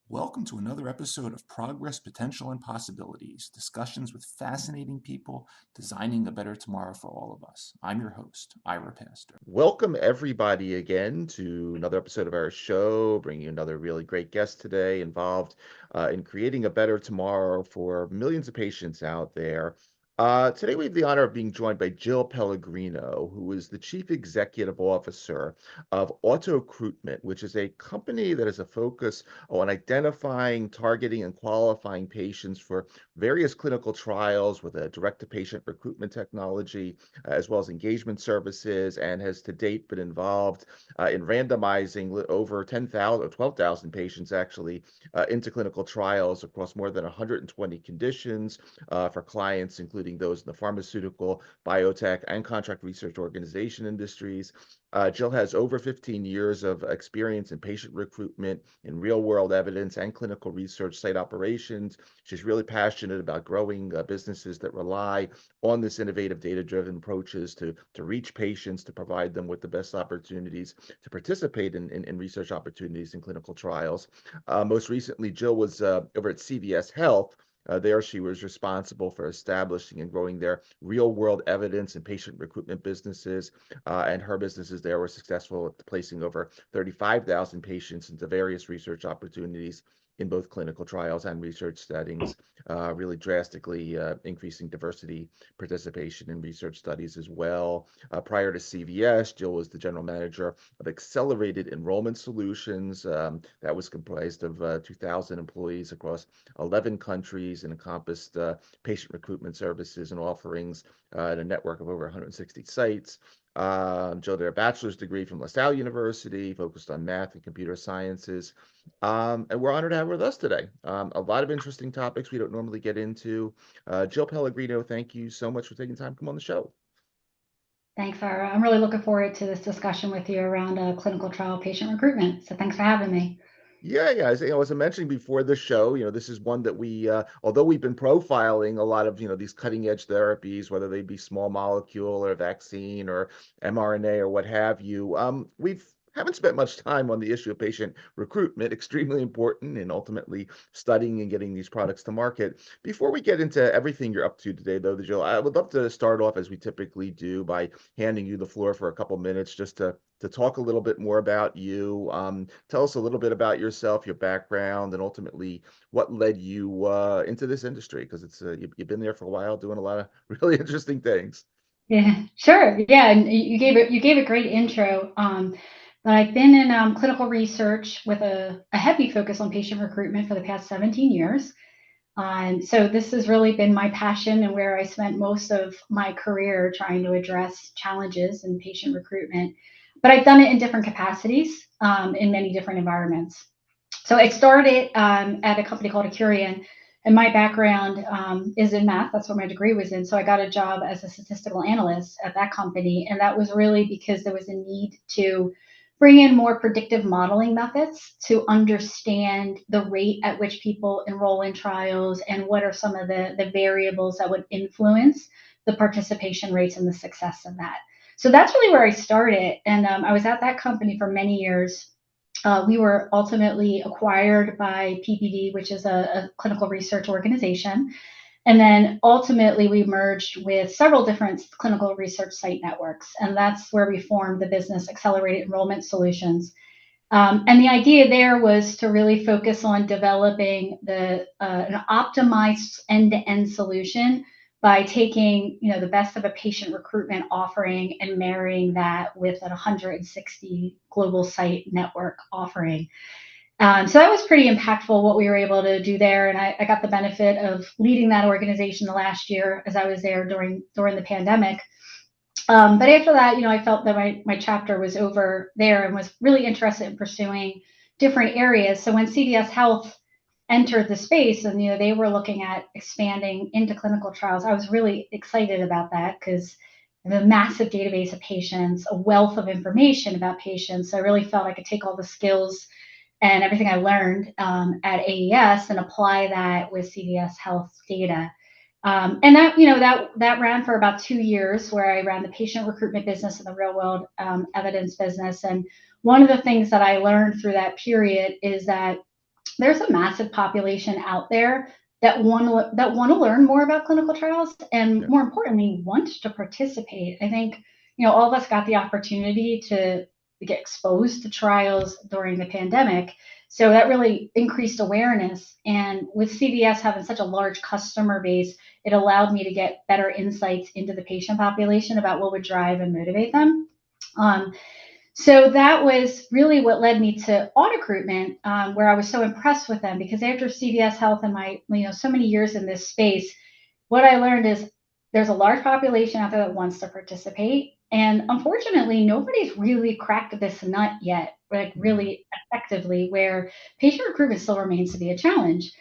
Welcome to another episode of Progress, Potential, and Possibilities, discussions with fascinating people designing a better tomorrow for all of us. I'm your host, Ira Pastor. Welcome everybody again to another episode of our show, bringing you another really great guest today involved in creating a better tomorrow for millions of patients out there. Today we have the honor of being joined by Jill Pellegrino, who is the Chief Executive Officer of AutoCruitment, which is a company that has a focus on identifying, targeting, and qualifying patients for various clinical trials with a direct-to-patient recruitment technology, as well as engagement services, and has to date been involved in randomizing over 10,000 or 12,000 patients actually into clinical trials across more than 120 conditions for clients, including those in the pharmaceutical, biotech, and contract research organization industries. Jill has over 15 years of experience in patient recruitment, in real-world evidence, and clinical research site operations. She's really passionate about growing businesses that rely on this innovative data-driven approaches to reach patients, to provide them with the best opportunities to participate in research opportunities in clinical trials. Most recently, Jill was over at CVS Health. There, she was responsible for establishing and growing their real-world evidence and patient recruitment businesses, and her businesses there were successful at placing over 35,000 patients into various research opportunities in both clinical trials and research settings, really drastically increasing diversity participation in research studies as well. Prior to CVS, Jill was the general manager of Accelerated Enrollment Solutions. That was comprised of 2,000 employees across 11 countries and encompassed patient recruitment services and offerings at a network of over 160 sites. Jill did a bachelor's degree from LaSalle University, focused on math and computer sciences. And we're honored to have her with us today. A lot of interesting topics we don't normally get into. Jill Pellegrino, thank you so much for taking time to come on the show. Thanks, Ira. I'm really looking forward to this discussion with you around clinical trial patient recruitment. So thanks for having me. Yeah. As I mentioned before the show, this is one that we, although we've been profiling a lot of, these cutting edge therapies, whether they be small molecule or vaccine or mRNA or what have you, we've haven't spent much time on the issue of patient recruitment, extremely important in ultimately studying and getting these products to market. Before we get into everything you're up to today, though, Jill, I would love to start off as we typically do by handing you the floor for a couple minutes just to talk a little bit more about you. Tell us a little bit about yourself, your background, and ultimately what led you into this industry, because it's you've been there for a while doing a lot of really interesting things. Yeah, sure. Yeah, and you gave a great intro. But I've been in clinical research with a heavy focus on patient recruitment for the past 17 years. So this has really been my passion and where I spent most of my career trying to address challenges in patient recruitment. But I've done it in different capacities in many different environments. So I started at a company called Accurian, and my background is in math. That's what my degree was in. So I got a job as a statistical analyst at that company, and that was really because there was a need to bring in more predictive modeling methods to understand the rate at which people enroll in trials and what are some of the variables that would influence the participation rates and the success of that. So that's really where I started. And I was at that company for many years. We were ultimately acquired by PPD, which is a clinical research organization. And then ultimately we merged with several different clinical research site networks. And that's where we formed the business Accelerated Enrollment Solutions. And the idea there was to really focus on developing an optimized end-to-end solution by taking, the best of a patient recruitment offering and marrying that with an 160 global site network offering. So that was pretty impactful what we were able to do there, and I got the benefit of leading that organization the last year as I was there during the pandemic. But after that, I felt that my chapter was over there and was really interested in pursuing different areas. So when CVS Health entered the space and they were looking at expanding into clinical trials, I was really excited about that because the massive database of patients, a wealth of information about patients. So I really felt I could take all the skills and everything I learned at AES and apply that with CVS Health data. And that ran for about 2 years, where I ran the patient recruitment business and the real world evidence business. And one of the things that I learned through that period is that there's a massive population out there that want to learn more about clinical trials, and more importantly, want to participate. I think all of us got the opportunity to get exposed to trials during the pandemic, so that really increased awareness. And with CVS having such a large customer base, it allowed me to get better insights into the patient population about what would drive and motivate them. So that was really what led me to AutoCruitment, where I was so impressed with them, because after CVS Health and my, so many years in this space, what I learned is there's a large population out there that wants to participate. And unfortunately, nobody's really cracked this nut yet, like really effectively, where patient recruitment still remains to be a challenge.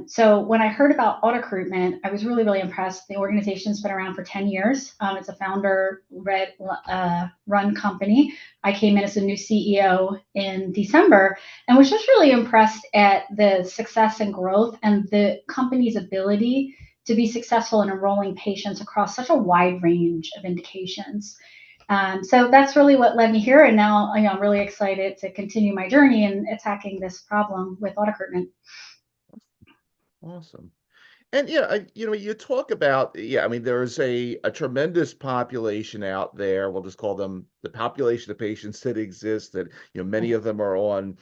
So when I heard about AutoCruitment, I was really, really impressed. The organization's been around for 10 years. It's a founder-run company. I came in as a new CEO in December and was just really impressed at the success and growth and the company's ability to be successful in enrolling patients across such a wide range of indications. So that's really what led me here. And now I'm really excited to continue my journey in attacking this problem with AutoCruitment. Awesome. And you talk about, I mean, there's a tremendous population out there. We'll just call them the population of patients that exist, that, many of them are on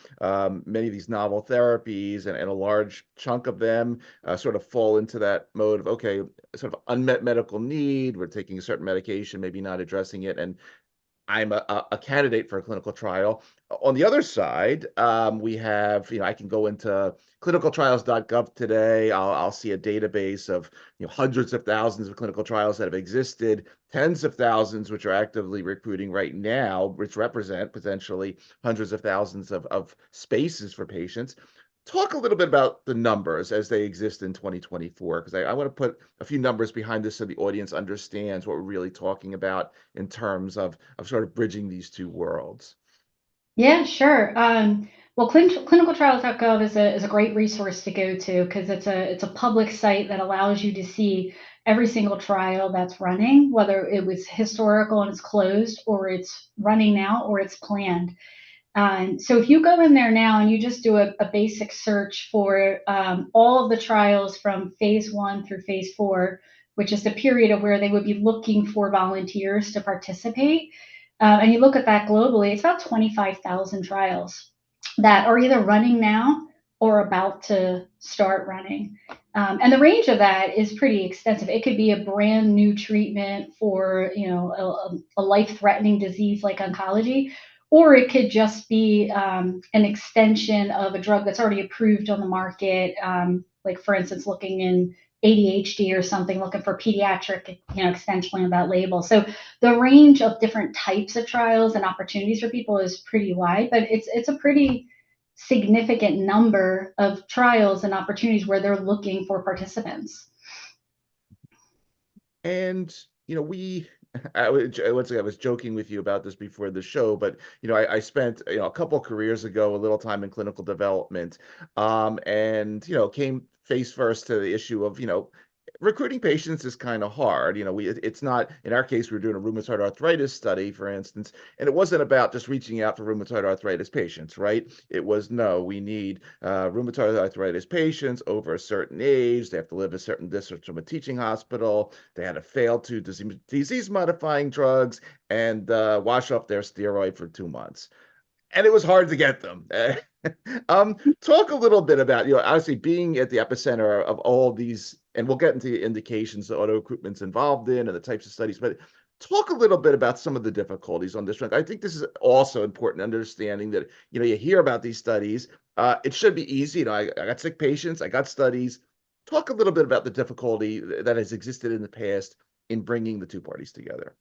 many of these novel therapies, and a large chunk of them sort of fall into that mode of, okay, sort of unmet medical need. We're taking a certain medication, maybe not addressing it, and I'm a candidate for a clinical trial. On the other side, we have, I can go into clinicaltrials.gov today. I'll see a database of, hundreds of thousands of clinical trials that have existed, tens of thousands which are actively recruiting right now, which represent potentially hundreds of thousands of spaces for patients. Talk a little bit about the numbers as they exist in 2024, because I want to put a few numbers behind this so the audience understands what we're really talking about in terms of sort of bridging these two worlds. Yeah, sure. Well, clinicaltrials.gov is a great resource to go to, because it's a public site that allows you to see every single trial that's running, whether it was historical and it's closed, or it's running now, or it's planned. So if you go in there now and you just do a basic search for all of the trials from phase 1 through phase 4, which is the period of where they would be looking for volunteers to participate, and you look at that globally, it's about 25,000 trials that are either running now or about to start running. And the range of that is pretty extensive. It could be a brand new treatment for, a life-threatening disease like oncology, or it could just be an extension of a drug that's already approved on the market, like, for instance, looking in ADHD or something, looking for pediatric, extension of that label. So the range of different types of trials and opportunities for people is pretty wide, but it's a pretty significant number of trials and opportunities where they're looking for participants. And, I was joking with you about this before the show, but, I spent, a couple of careers ago, a little time in clinical development, and, came face first to the issue of, recruiting patients is kind of hard. It's not, in our case, we were doing a rheumatoid arthritis study, for instance, and it wasn't about just reaching out for rheumatoid arthritis patients, right? It was, no, we need rheumatoid arthritis patients over a certain age. They have to live a certain distance from a teaching hospital. They had to fail to disease modifying drugs and wash off their steroid for 2 months. and it was hard to get them. Talk a little bit about, obviously being at the epicenter of all these, and we'll get into the indications that AutoCruitment's involved in and the types of studies, but talk a little bit about some of the difficulties on this front. I think this is also important understanding that, you hear about these studies. It should be easy. I got sick patients, I got studies. Talk a little bit about the difficulty that has existed in the past in bringing the two parties together.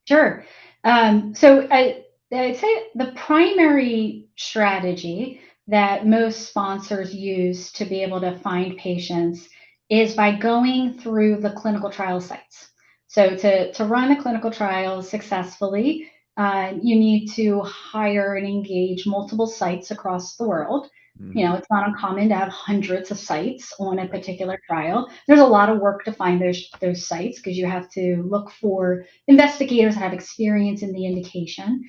Sure. So I'd say the primary strategy that most sponsors use to be able to find patients is by going through the clinical trial sites. So to run a clinical trial successfully, you need to hire and engage multiple sites across the world. It's not uncommon to have hundreds of sites on a particular trial. There's a lot of work to find those sites because you have to look for investigators that have experience in the indication.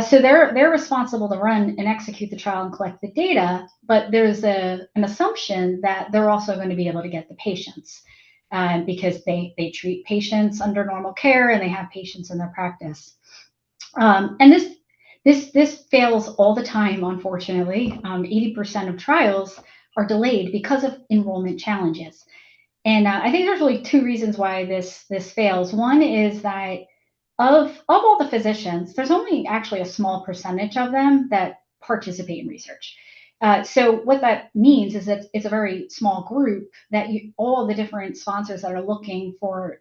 So they're responsible to run and execute the trial and collect the data, but there's an assumption that they're also going to be able to get the patients because they treat patients under normal care and they have patients in their practice. And this fails all the time, unfortunately. 80% of trials are delayed because of enrollment challenges. And I think there's really two reasons why this fails. One is that of all the physicians, there's only actually a small percentage of them that participate in research. So what that means is that it's a very small group that all the different sponsors that are looking for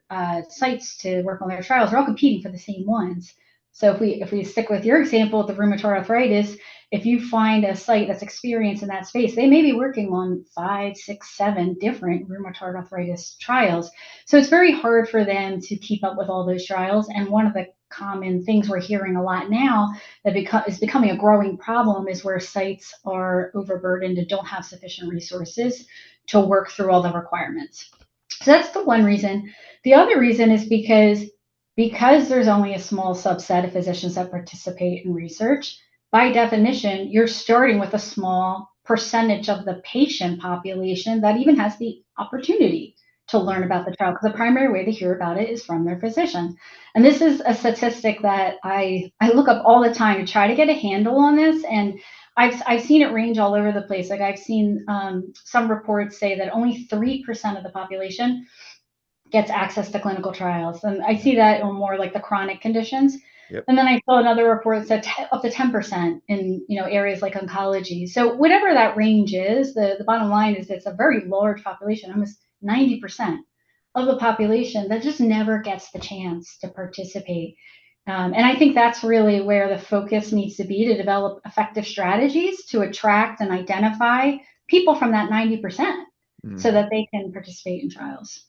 sites to work on their trials are all competing for the same ones. So if we stick with your example of the rheumatoid arthritis, if you find a site that's experienced in that space, they may be working on 5, 6, 7 different rheumatoid arthritis trials. So it's very hard for them to keep up with all those trials. And one of the common things we're hearing a lot now that is becoming a growing problem is where sites are overburdened and don't have sufficient resources to work through all the requirements. So that's the one reason. The other reason is because there's only a small subset of physicians that participate in research. By definition, you're starting with a small percentage of the patient population that even has the opportunity to learn about the trial, because the primary way to hear about it is from their physician. And this is a statistic that I look up all the time to try to get a handle on this. And I've seen it range all over the place. Like I've seen some reports say that only 3% of the population gets access to clinical trials. And I see that on more like the chronic conditions. Yep. And then I saw another report that said up to 10% in areas like oncology. So whatever that range is, the bottom line is it's a very large population, almost 90% of the population that just never gets the chance to participate. And I think that's really where the focus needs to be, to develop effective strategies to attract and identify people from that 90% so that they can participate in trials.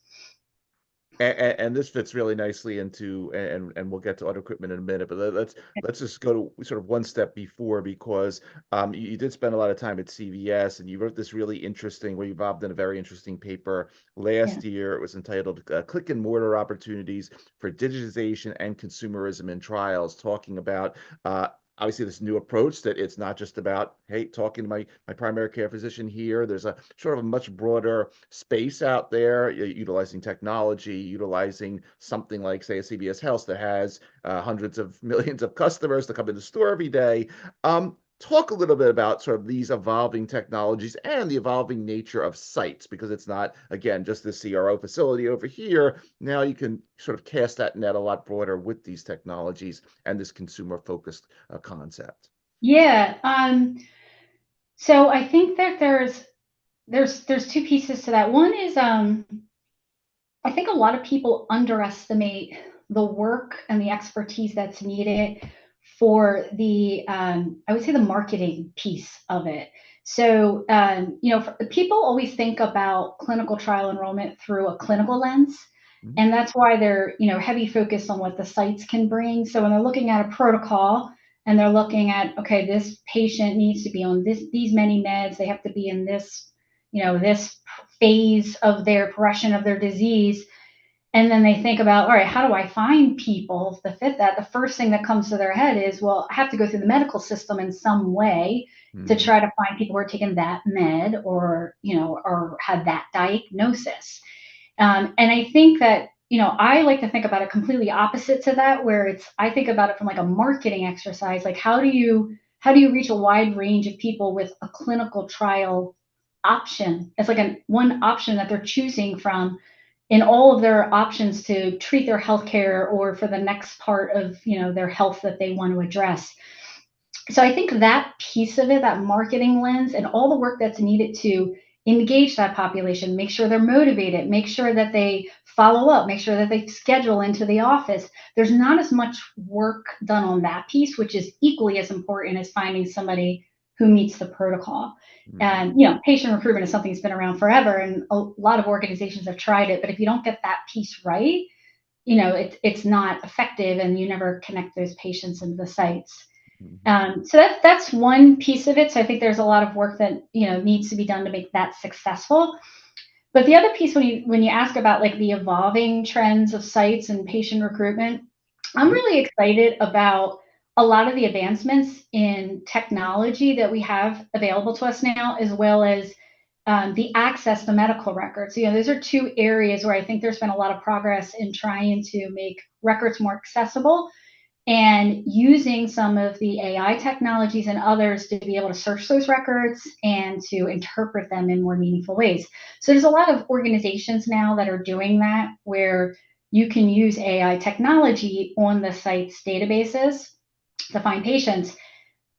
And this fits really nicely into, and we'll get to AutoCruitment in a minute, but let's just go to sort of one step before, because you did spend a lot of time at CVS and you wrote this really interesting, where you involved in a very interesting paper last year. It was entitled Click and Mortar Opportunities for Digitization and Consumerism in Trials, talking about obviously this new approach that it's not just about, hey, talking to my primary care physician here. There's a sort of a much broader space out there, utilizing technology, utilizing something like, say, a CVS Health that has hundreds of millions of customers that come in the store every day. Talk a little bit about sort of these evolving technologies and the evolving nature of sites, because it's not, again, just the CRO facility over here. Now you can sort of cast that net a lot broader with these technologies and this consumer-focused concept. Yeah. So I think that there's two pieces to that. One is I think a lot of people underestimate the work and the expertise that's needed for the I would say the marketing piece of it. So people always think about clinical trial enrollment through a clinical lens, and that's why they're heavy focus on what the sites can bring. So when they're looking at a protocol and they're looking at, okay, this patient needs to be on these many meds, they have to be in this this phase of their progression of their disease. And then they think about, all right, how do I find people to fit that? The first thing that comes to their head is, well, I have to go through the medical system in some way to try to find people who are taking that med or had that diagnosis. And I think that, I like to think about it completely opposite to that, where I think about it from like a marketing exercise. Like, how do you how do you reach a wide range of people with a clinical trial option? It's like one option that they're choosing from in all of their options to treat their healthcare or for the next part of their health that they want to address. So I think that piece of it, that marketing lens, and all the work that's needed to engage that population, make sure they're motivated, make sure that they follow up, make sure that they schedule into the office. There's not as much work done on that piece, which is equally as important as finding somebody who meets the protocol. And patient recruitment is something that's been around forever, and a lot of organizations have tried it. But if you don't get that piece right, it's not effective, and you never connect those patients into the sites. So that's one piece of it. So I think there's a lot of work that needs to be done to make that successful. But the other piece, when you ask about like the evolving trends of sites and patient recruitment, I'm really excited about a lot of the advancements in technology that we have available to us now, as well as the access to medical records. Those are two areas where I think there's been a lot of progress in trying to make records more accessible, and using some of the AI technologies and others to be able to search those records and to interpret them in more meaningful ways. So there's a lot of organizations now that are doing that, where you can use AI technology on the site's databases to find patients.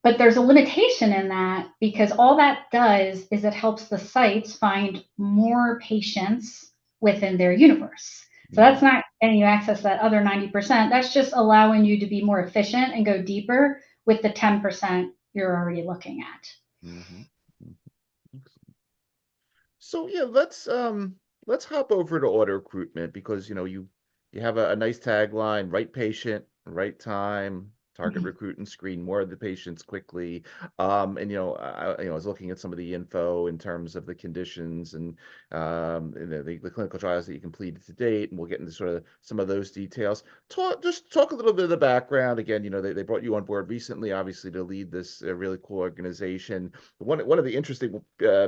But there's a limitation in that, because all that does is it helps the sites find more patients within their universe. So that's not getting you access to that other 90%. That's just allowing you to be more efficient and go deeper with the 10% you're already looking at. So yeah, let's hop over to AutoCruitment, because you have a nice tagline: right patient, right time, target recruit and screen more of the patients quickly. And I was looking at some of the info in terms of the conditions and the clinical trials that you completed to date, and we'll get into sort of some of those details. Just talk a little bit of the background. Again, they brought you on board recently, obviously, to lead this really cool organization. One of the interesting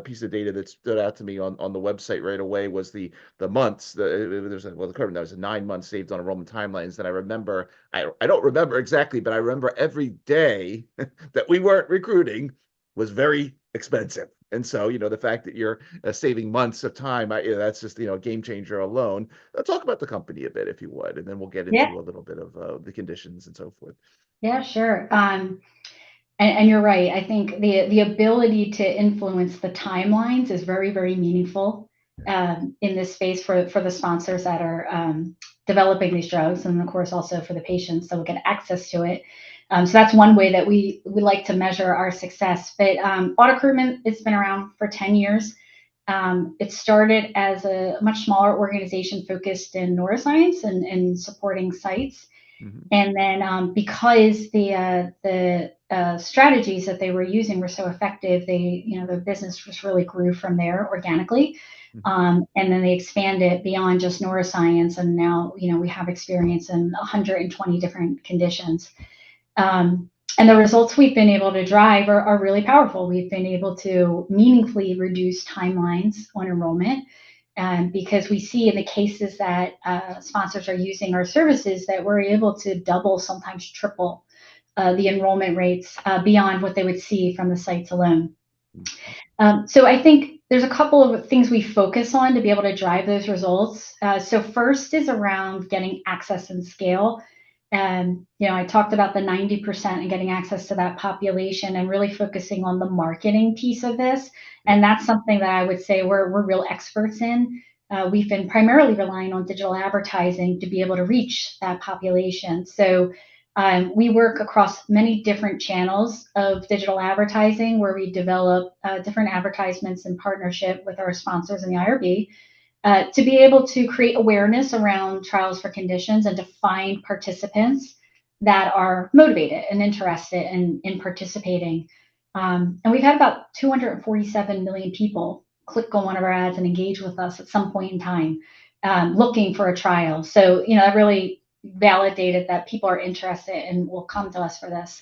piece of data that stood out to me on the website right away was the months. That was 9 months saved on enrollment timelines. And I remember, I don't remember exactly, but I remember every day that we weren't recruiting was very expensive. And so, the fact that you're saving months of time, that's just, a game changer alone. Talk about the company a bit, if you would, and then we'll get into a little bit of the conditions and so forth. Yeah, sure. And you're right. I think the ability to influence the timelines is very, very meaningful in this space for the sponsors that are developing these drugs, and of course also for the patients that will get access to it. So that's one way that we like to measure our success. But AutoCruitment, it's been around for 10 years. It started as a much smaller organization focused in neuroscience and supporting sites. And then because the strategies that they were using were so effective, the business just really grew from there organically. And then they expanded beyond just neuroscience, and now we have experience in 120 different conditions. And the results we've been able to drive are really powerful. We've been able to meaningfully reduce timelines on enrollment, because we see in the cases that sponsors are using our services that we're able to double, sometimes triple, the enrollment rates beyond what they would see from the sites alone. So I think there's a couple of things we focus on to be able to drive those results. So first is around getting access and scale. And I talked about the 90% and getting access to that population, and really focusing on the marketing piece of this. And that's something that I would say we're real experts in. We've been primarily relying on digital advertising to be able to reach that population. So we work across many different channels of digital advertising, where we develop different advertisements in partnership with our sponsors in the IRB, to be able to create awareness around trials for conditions and to find participants that are motivated and interested in participating. And we've had about 247 million people click on one of our ads and engage with us at some point in time, looking for a trial. So, that really validated that people are interested and will come to us for this.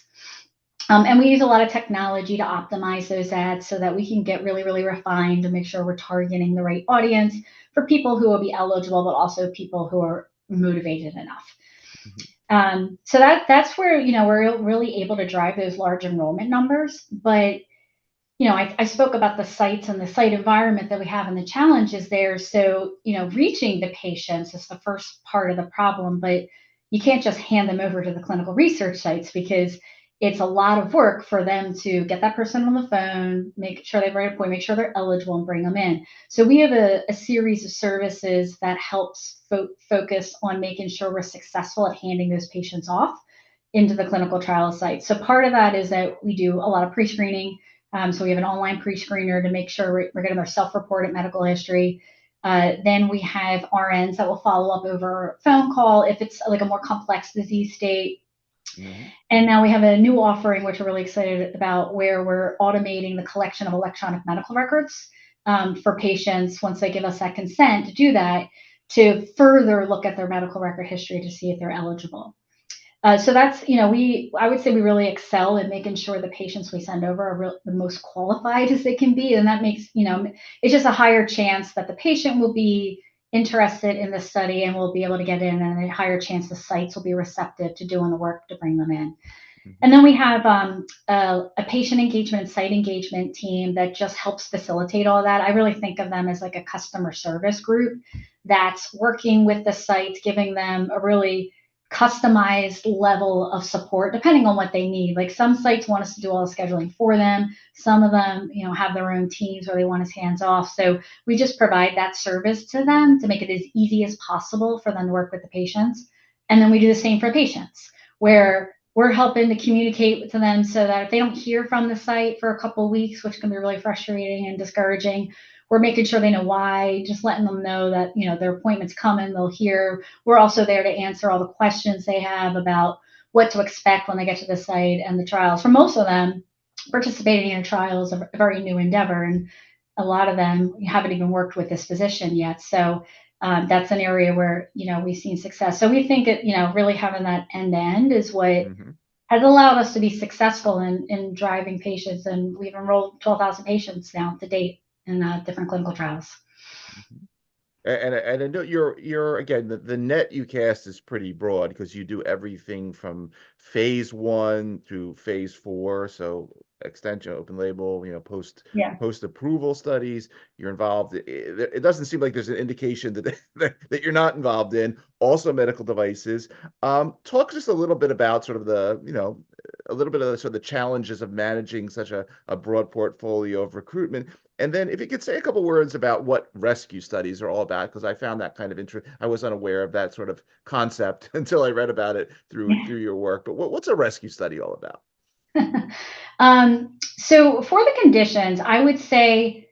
And we use a lot of technology to optimize those ads so that we can get really, really refined to make sure we're targeting the right audience for people who will be eligible, but also people who are motivated enough. So that's where, we're really able to drive those large enrollment numbers. But I spoke about the sites and the site environment that we have and the challenges there. So, reaching the patients is the first part of the problem, but you can't just hand them over to the clinical research sites because it's a lot of work for them to get that person on the phone, make sure they have the right appointment, make sure they're eligible and bring them in. So we have a series of services that helps focus on making sure we're successful at handing those patients off into the clinical trial site. So part of that is that we do a lot of pre-screening. So we have an online pre-screener to make sure we're getting their self-reported medical history. Then we have RNs that will follow up over phone call if it's like a more complex disease state. Mm-hmm. And now we have a new offering, which we're really excited about, where we're automating the collection of electronic medical records for patients once they give us that consent to do that, to further look at their medical record history to see if they're eligible. So that's, I would say we really excel in making sure the patients we send over are the most qualified as they can be. And that makes, it's just a higher chance that the patient will be interested in the study and will be able to get in, and a higher chance the sites will be receptive to doing the work to bring them in. Mm-hmm. And then we have a patient engagement and site engagement team that just helps facilitate all that. I really think of them as like a customer service group that's working with the sites, giving them a really customized level of support depending on what they need. Like some sites want us to do all the scheduling for them. Some of them, have their own teams where they want us hands off. So we just provide that service to them to make it as easy as possible for them to work with the patients. And then we do the same for patients, where we're helping to communicate to them so that if they don't hear from the site for a couple of weeks, which can be really frustrating and discouraging, we're making sure they know why, just letting them know that, their appointment's coming, they'll hear. We're also there to answer all the questions they have about what to expect when they get to the site and the trials. For most of them, participating in a trial is a very new endeavor, and a lot of them haven't even worked with this physician yet. So that's an area where, we've seen success. So we think that, really having that end-to-end is what mm-hmm. has allowed us to be successful in driving patients. And we've enrolled 12,000 patients now to date in different clinical trials. Mm-hmm. And I know you're again, the net you cast is pretty broad because you do everything from phase 1 through phase 4. So extension, open label, post approval studies. You're involved. It doesn't seem like there's an indication that you're not involved in. Also medical devices. Talk just a little bit about sort of the, a little bit of the, sort of the challenges of managing such a broad portfolio of recruitment. And then if you could say a couple words about what rescue studies are all about, because I found that kind of interesting. I was unaware of that sort of concept until I read about it through your work. But what's a rescue study all about? So for the conditions, I would say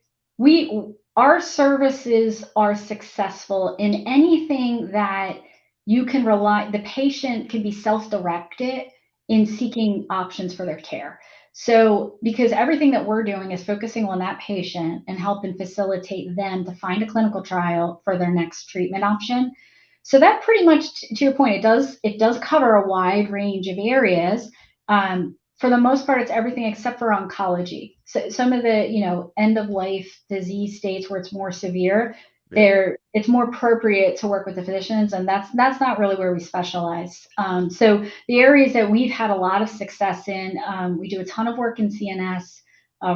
our services are successful in anything that you can rely, the patient can be self-directed in seeking options for their care. So because everything that we're doing is focusing on that patient and helping facilitate them to find a clinical trial for their next treatment option. So that pretty much, to your point, it does cover a wide range of areas. For the most part, it's everything except for oncology. So some of the, end of life disease states where it's more severe, it's more appropriate to work with the physicians, and that's not really where we specialize. So the areas that we've had a lot of success in, we do a ton of work in CNS,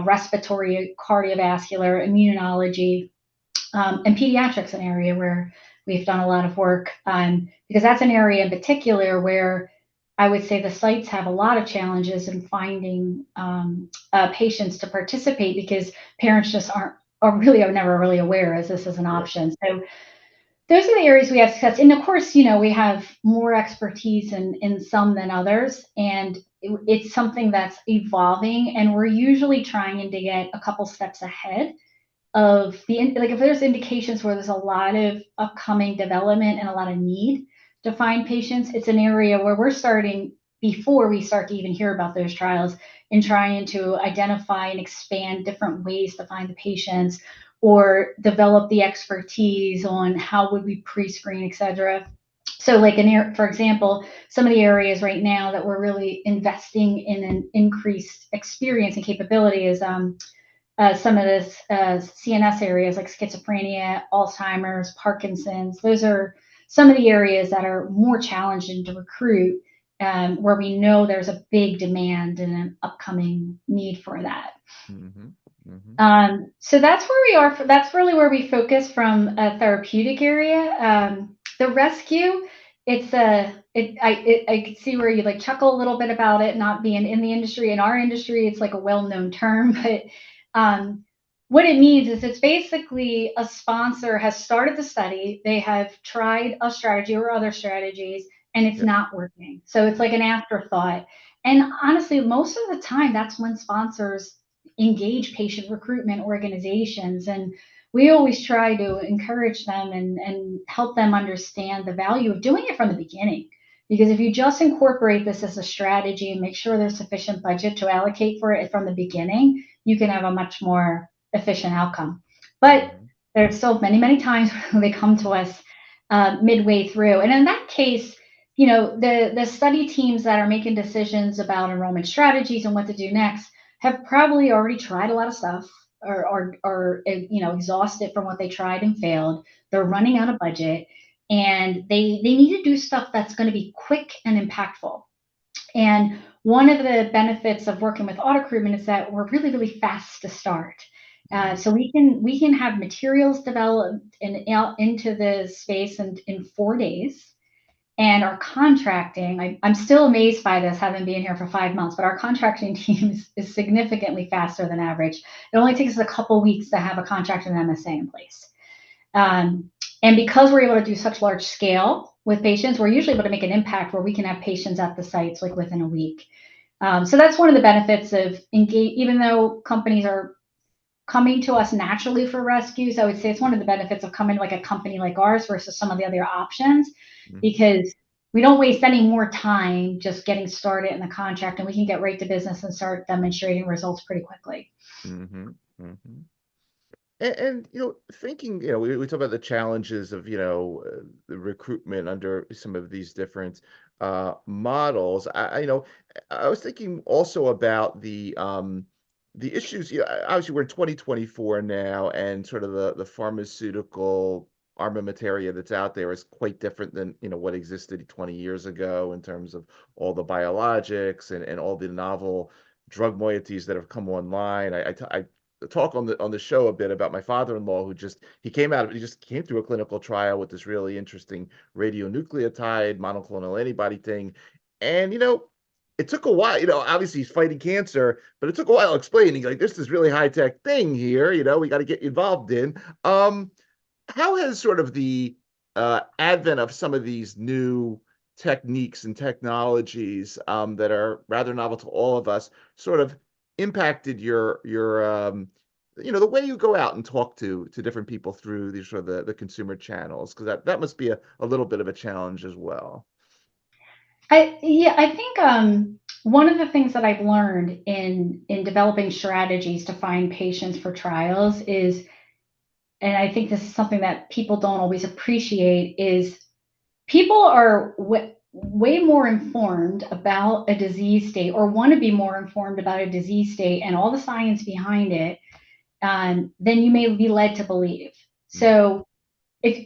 respiratory, cardiovascular, immunology, and pediatrics, an area where we've done a lot of work, because that's an area in particular where I would say the sites have a lot of challenges in finding patients to participate because parents just are never really aware as this is an option. So those are the areas we have success. And of course, we have more expertise in some than others. And it's something that's evolving. And we're usually trying to get a couple steps ahead of if there's indications where there's a lot of upcoming development and a lot of need to find patients, it's an area where we're starting before we start to even hear about those trials in trying to identify and expand different ways to find the patients or develop the expertise on how would we pre-screen, et cetera. So for example, some of the areas right now that we're really investing in an increased experience and capability is some of this CNS areas like schizophrenia, Alzheimer's, Parkinson's. Those are some of the areas that are more challenging to recruit, where we know there's a big demand and an upcoming need for that. Mm-hmm. Mm-hmm. So that's where we are. That's really where we focus from a therapeutic area. The rescue, I can see where you like chuckle a little bit about it not being in the industry. In our industry, it's like a well-known term, but what it means is it's basically a sponsor has started the study, they have tried a strategy or other strategies, and it's Yep. not working. So it's like an afterthought. And honestly, most of the time, that's when sponsors engage patient recruitment organizations. And we always try to encourage them and help them understand the value of doing it from the beginning. Because if you just incorporate this as a strategy and make sure there's sufficient budget to allocate for it from the beginning, you can have a much more efficient outcome. But Mm-hmm. there's still many, many times when they come to us midway through. And in that case, the study teams that are making decisions about enrollment strategies and what to do next have probably already tried a lot of stuff or exhausted from what they tried and failed. They're running out of budget, and they need to do stuff that's going to be quick and impactful. And one of the benefits of working with AutoCruitment is that we're really, really fast to start. So we can have materials developed into the space in 4 days. And our contracting, I'm still amazed by this, having been here for 5 months, but our contracting team is significantly faster than average. It only takes us a couple weeks to have a contract and MSA in place. And because we're able to do such large scale with patients, we're usually able to make an impact where we can have patients at the sites like within a week. So that's one of the benefits of engage. Even though companies are coming to us naturally for rescues, I would say it's one of the benefits of coming to like a company like ours versus some of the other options, because we don't waste any more time just getting started in the contract, and we can get right to business and start demonstrating results pretty quickly. Mm-hmm. Mm-hmm. And thinking, we talk about the challenges of, the recruitment under some of these different models. I was thinking also about the issues. Obviously, we're in 2024 now, and sort of the pharmaceutical armamentaria that's out there is quite different than what existed 20 years ago in terms of all the biologics and all the novel drug moieties that have come online. I talk on the show a bit about my father-in-law who he just came through a clinical trial with this really interesting radionucleotide monoclonal antibody thing. And it took a while. Obviously he's fighting cancer, but it took a while explaining like this is really high-tech thing here, we got to get involved in. How has sort of the advent of some of these new techniques and technologies that are rather novel to all of us sort of impacted your the way you go out and talk to different people through these sort of the consumer channels, because that must be a little bit of a challenge as well. I think one of the things that I've learned in developing strategies to find patients for trials is, and I think this is something that people don't always appreciate, is people are way more informed about a disease state, or want to be more informed about a disease state and all the science behind it, than you may be led to believe. So if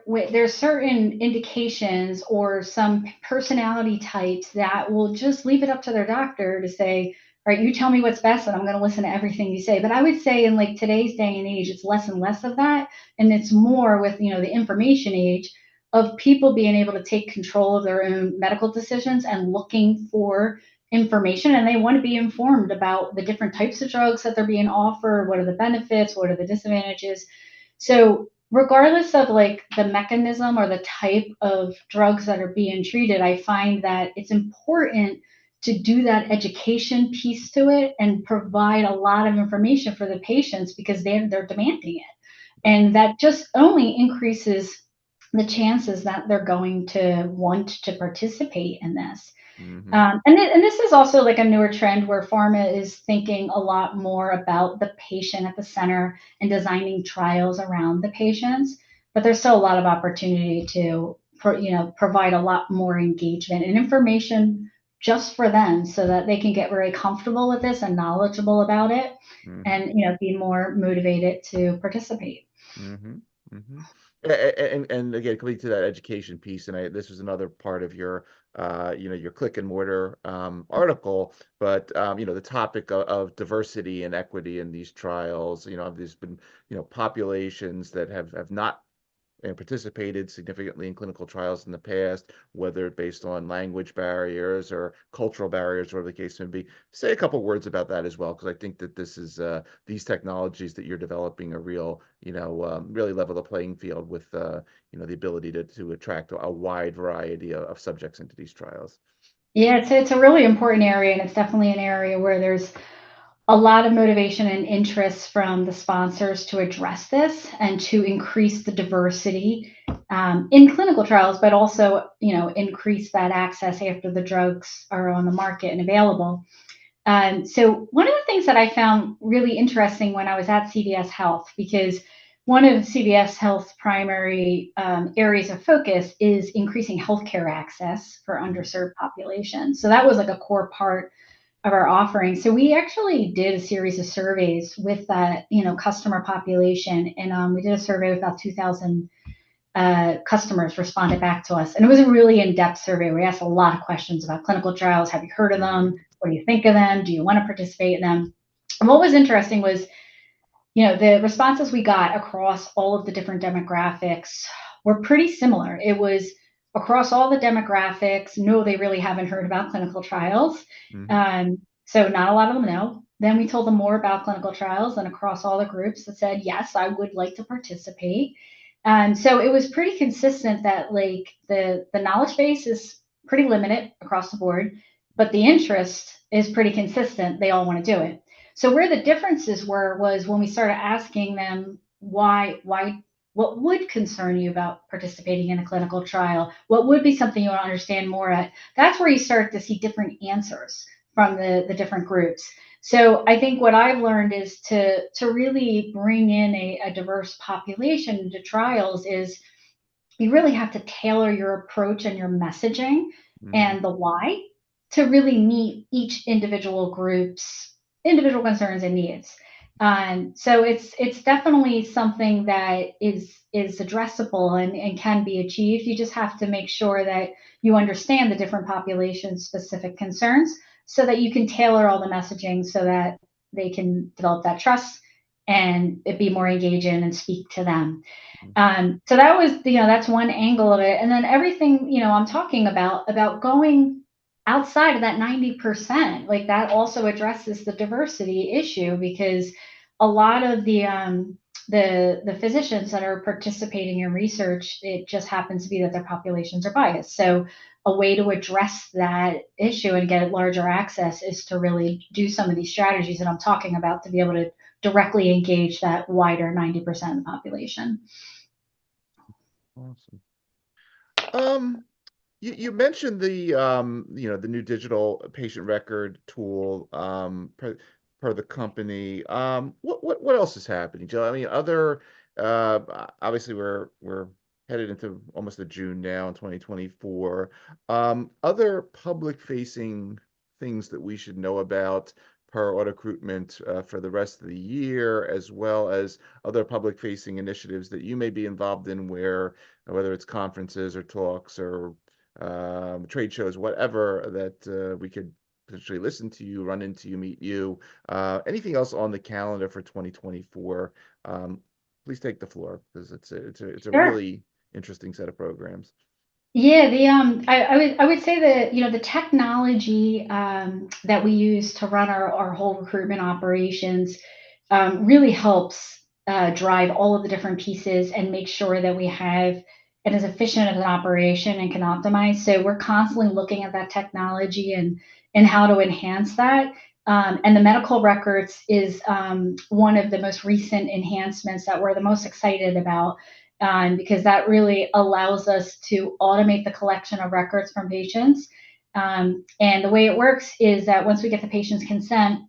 when there's certain indications or some personality types that will just leave it up to their doctor to say, all right, you tell me what's best and I'm going to listen to everything you say. But I would say in like today's day and age, it's less and less of that. And it's more with, the information age of people being able to take control of their own medical decisions and looking for information. And they want to be informed about the different types of drugs that they're being offered. What are the benefits? What are the disadvantages? So regardless of like the mechanism or the type of drugs that are being treated, I find that it's important to do that education piece to it and provide a lot of information for the patients, because they're demanding it. And that just only increases the chances that they're going to want to participate in this. Mm-hmm. And this is also like a newer trend where pharma is thinking a lot more about the patient at the center and designing trials around the patients. But there's still a lot of opportunity to, provide a lot more engagement and information just for them, so that they can get very comfortable with this and knowledgeable about it, Mm-hmm. and be more motivated to participate. Mm-hmm. Mm-hmm. And again, coming to that education piece, and this was another part of your your click and mortar article, but the topic of diversity and equity in these trials. There's been populations that have not and participated significantly in clinical trials in the past, whether based on language barriers or cultural barriers, whatever the case may be. Say a couple words about that as well, because I think that this is these technologies that you're developing are real, really level the playing field with, the ability to attract a wide variety of subjects into these trials. Yeah, it's a really important area, and it's definitely an area where there's a lot of motivation and interest from the sponsors to address this and to increase the diversity in clinical trials, but also, increase that access after the drugs are on the market and available. So one of the things that I found really interesting when I was at CVS Health, because one of CVS Health's primary areas of focus is increasing healthcare access for underserved populations. So that was like a core part of our offering. So we actually did a series of surveys with that, customer population, and we did a survey with about 2,000 customers responded back to us, and it was a really in-depth survey. We asked a lot of questions about clinical trials. Have you heard of them? What do you think of them? Do you want to participate in them? And what was interesting was, the responses we got across all of the different demographics were pretty similar. It was across all the demographics, no, they really haven't heard about clinical trials. So not a lot of them know. Then we told them more about clinical trials, and across all the groups that said, yes, I would like to participate. So it was pretty consistent that like the knowledge base is pretty limited across the board, but the interest is pretty consistent. They all want to do it. So where the differences was when we started asking them why, what would concern you about participating in a clinical trial? What would be something you want to understand more at? That's where you start to see different answers from the different groups. So I think what I've learned is to really bring in a diverse population into trials is you really have to tailor your approach and your messaging and the why to really meet each individual group's individual concerns and needs. So it's definitely something that is addressable and can be achieved. You just have to make sure that you understand the different population specific concerns so that you can tailor all the messaging so that they can develop that trust and it be more engaging and speak to them. So that was, that's one angle of it. And then everything, I'm talking about going outside of that 90%, like that also addresses the diversity issue, because a lot of the physicians that are participating in research, it just happens to be that their populations are biased. So a way to address that issue and get larger access is to really do some of these strategies that I'm talking about to be able to directly engage that wider 90% of the population. Awesome. You mentioned the the new digital patient record tool per the company. What else is happening, Jill? I mean, other obviously we're headed into almost the June now in 2024. Other public facing things that we should know about per AutoCruitment for the rest of the year, as well as other public facing initiatives that you may be involved in, whether it's conferences or talks or trade shows, whatever, that we could potentially listen to you, run into you, meet you. Anything else on the calendar for 2024? Please take the floor, because it's a Sure. really interesting set of programs. Yeah, I would say that the technology that we use to run our whole recruitment operations really helps drive all of the different pieces and make sure that we have it as efficient as an operation and can optimize. So we're constantly looking at that technology and how to enhance that. And the medical records is one of the most recent enhancements that we're the most excited about, because that really allows us to automate the collection of records from patients. And the way it works is that once we get the patient's consent,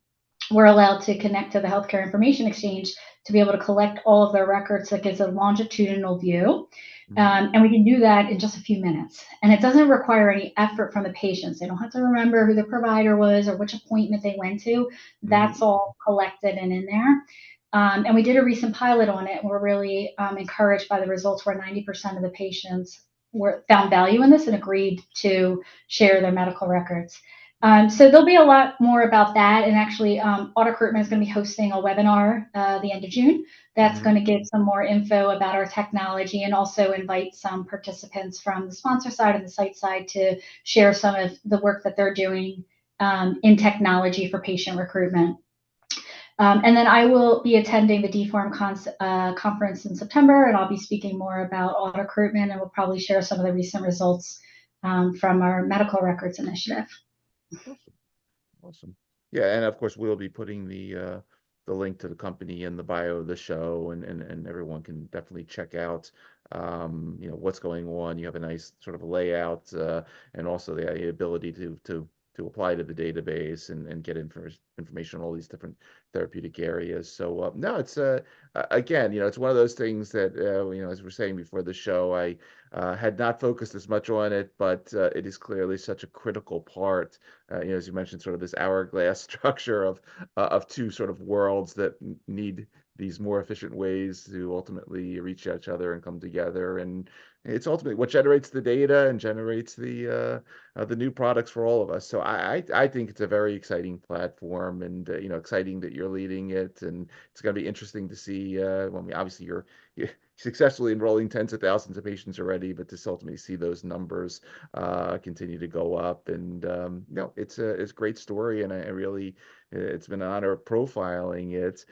we're allowed to connect to the healthcare information exchange to be able to collect all of their records. That gives a longitudinal view. And we can do that in just a few minutes. And it doesn't require any effort from the patients. They don't have to remember who the provider was or which appointment they went to. That's all collected and in there. And we did a recent pilot on it. And we're really encouraged by the results where 90% of the patients found value in this and agreed to share their medical records. So there'll be a lot more about that. And actually, AutoCruitment is going to be hosting a webinar the end of June that's going to give some more info about our technology and also invite some participants from the sponsor side and the site side to share some of the work that they're doing in technology for patient recruitment. And then I will be attending the DFORM conference in September, and I'll be speaking more about AutoCruitment, and we'll probably share some of the recent results from our medical records initiative. Awesome. Yeah, and of course we'll be putting the link to the company in the bio of the show, and everyone can definitely check out what's going on. You have a nice sort of layout, and also the ability to apply to the database and get information on all these different therapeutic areas. So no, it's again, it's one of those things that as we're saying before the show, I had not focused as much on it, but it is clearly such a critical part. As you mentioned, sort of this hourglass structure of two sort of worlds that need these more efficient ways to ultimately reach each other and come together. And it's ultimately what generates the data and generates the new products for all of us. So I think it's a very exciting platform, and exciting that you're leading it, and it's going to be interesting to see. Obviously you're successfully enrolling tens of thousands of patients already, but to ultimately see those numbers continue to go up, and it's a great story, and I really it's been an honor profiling it.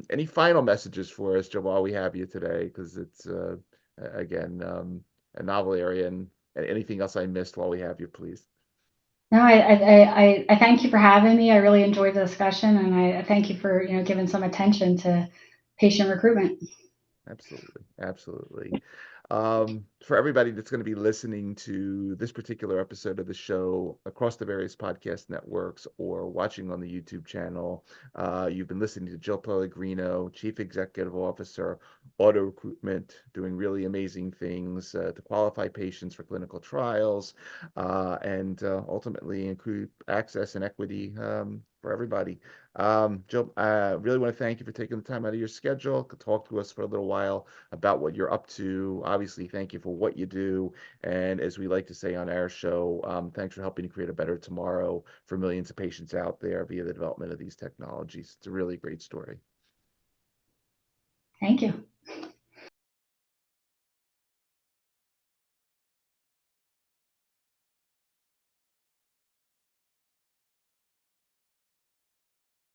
Any final messages for us, Joe, while we have you today, because it's again a novel area, and anything else I missed while we have you, please. No, I thank you for having me. I really enjoyed the discussion, and I thank you for giving some attention to patient recruitment. Absolutely. For everybody that's going to be listening to this particular episode of the show across the various podcast networks or watching on the YouTube channel, you've been listening to Jill Pellegrino, Chief Executive Officer, AutoCruitment, doing really amazing things to qualify patients for clinical trials, and ultimately improve access and equity for everybody. Jill, I really want to thank you for taking the time out of your schedule to talk to us for a little while about what you're up to. Obviously, thank you for what you do. And as we like to say on our show, thanks for helping to create a better tomorrow for millions of patients out there via the development of these technologies. It's a really great story. Thank you.